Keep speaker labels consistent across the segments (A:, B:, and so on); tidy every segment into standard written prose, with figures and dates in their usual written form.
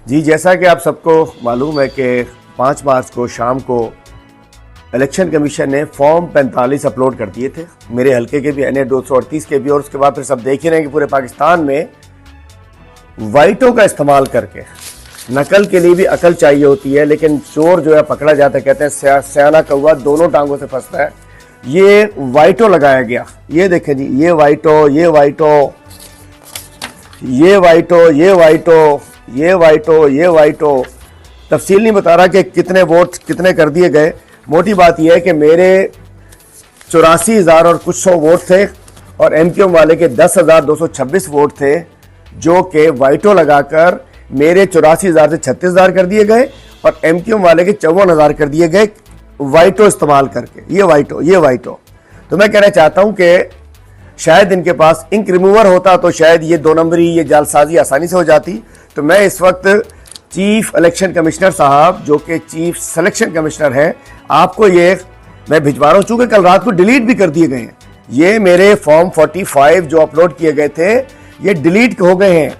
A: जी, जैसा कि आप सबको मालूम है कि 5 मार्च को शाम को इलेक्शन कमीशन ने फॉर्म 45 अपलोड कर दिए थे, मेरे हल्के के भी, NA 238 के भी, और उसके बाद फिर सब देख ही रहे हैं कि पूरे पाकिस्तान में वाइटों का इस्तेमाल करके नकल के लिए भी अकल चाहिए होती है, लेकिन चोर जो है पकड़ा जाता है, कहते हैं सयाना कौवा दोनों टांगों से फंसता है। ये वाइटो लगाया गया, ये देखें जी, ये वाइटो, ये वाइटो, ये वाइटो, ये वाइटो, ये वाइटो, ये वाइटो। तफसील नहीं बता रहा कि कितने वोट कितने कर दिए गए। मोटी बात यह है कि मेरे 84,000 और कुछ सौ वोट थे और MQM वाले के 10,226 वोट थे, जो कि वाइटो लगाकर मेरे 84,000 से 36,000 कर दिए गए और MQM वाले के 54,000 कर दिए गए वाइटो इस्तेमाल करके। ये वाइटो, ये वाइटो। तो मैं कहना चाहता हूं कि शायद इनके पास इंक रिमूवर होता तो शायद ये 2 नंबरी, ये जालसाजी आसानी से हो जाती। तो मैं इस वक्त चीफ इलेक्शन कमिश्नर साहब, जो कि चीफ सिलेक्शन कमिश्नर है, आपको ये मैं भिजवा रहा हूं, चूंकि कल रात को डिलीट भी कर दिए गए हैं। ये मेरे फॉर्म 45 जो अपलोड किए गए थे, ये डिलीट हो गए हैं।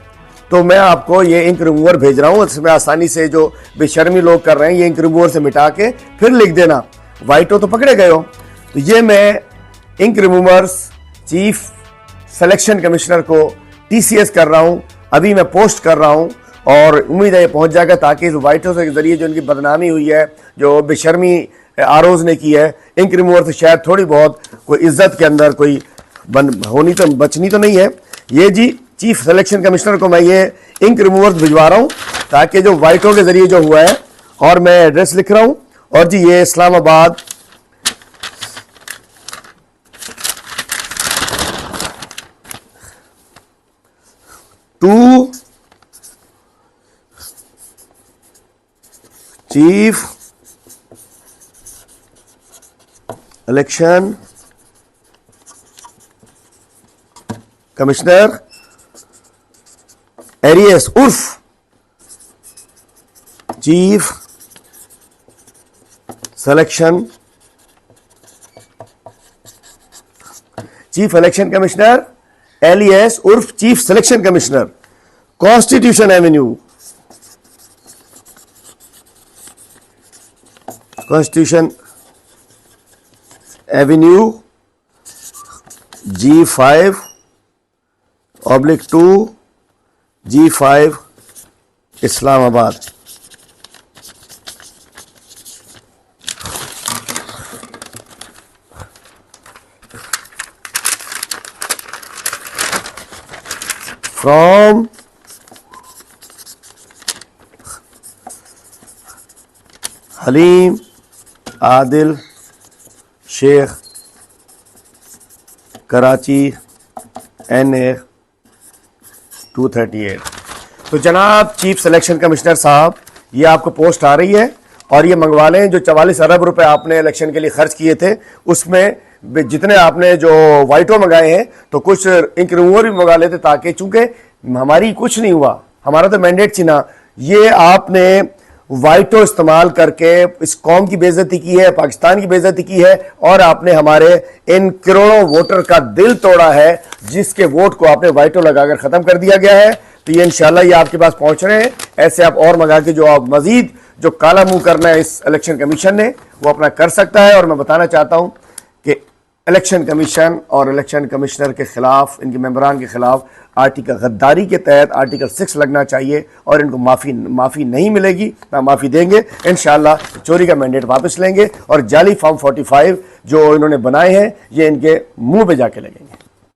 A: तो मैं आपको ये इंक रिमूवर भेज रहा हूं, इसमें आसानी से जो बेशर्मी लोग कर रहे हैं, ये इंक रिमूवर से मिटा के फिर लिख देना, वाइटो तो पकड़े गए हो। तो ये मैं ink removers chief selection commissioner को TCS कर रहा हूं, अभी मैं पोस्ट कर रहा हूं और उम्मीद है ये पहुंच जाएगा, ताकि इस वाइटो के जरिए जो इनकी बदनामी हुई है, जो बेशर्मी आरोज ने की है, इंक रिमूवर से शायद थोड़ी बहुत कोई इज्जत के अंदर कोई होनी तो बचनी तो नहीं है। ये जी चीफ सिलेक्शन कमिश्नर को मैं ये इंक रिमूवर भिजवा रहा हूं, ताकि जो वाइटो के जरिए जो हुआ है, और मैं एड्रेस लिख रहा हूं, और जी ये Islamabad to chief election commissioner एरियस उर्फ चीफ इलेक्शन कमिश्नर एलियस उर्फ chief selection commissioner, constitution avenue, G5/2 G5 Islamabad. From Halim Adil Sheikh, Karachi, NA 238। तो जनाब चीफ सिलेक्शन कमिश्नर साहब, ये आपको पोस्ट आ रही है और ये मंगवा लें। जो 44 अरब रुपए आपने इलेक्शन के लिए खर्च किए थे, उसमें जितने आपने जो वाइटो मंगाए हैं, तो कुछ इंक रिमूवर भी मंगा लेते, ताकि चूंकि हमारी कुछ नहीं हुआ, हमारा तो मैंडेट थी ना। ये आपने वाइटो इस्तेमाल करके इस कौम की बेइज्जती की है, पाकिस्तान की बेइज्जती की है, और आपने हमारे इन करोड़ों वोटर का दिल तोड़ा है, जिसके वोट को आपने वाइटो लगाकर खत्म कर दिया गया है। तो ये इंशाल्लाह ये आपके पास पहुंच रहे हैं। ऐसे आप और मंगा के जो आप मजीद जो काला मुंह करना है इस इलेक्शन कमीशन ने, वो अपना कर सकता है। और मैं बताना चाहता हूं कि इलेक्शन कमीशन और इलेक्शन कमिश्नर के खिलाफ, इनके मेंबरान के खिलाफ आर्टिकल गद्दारी के तहत आर्टिकल 6 लगना चाहिए, और इनको माफ़ी नहीं मिलेगी, ना माफ़ी देंगे। इंशाल्लाह चोरी का मैंडेट वापस लेंगे और जाली फॉर्म 45 जो इन्होंने बनाए हैं, ये इनके मुंह पे जाके लगेंगे।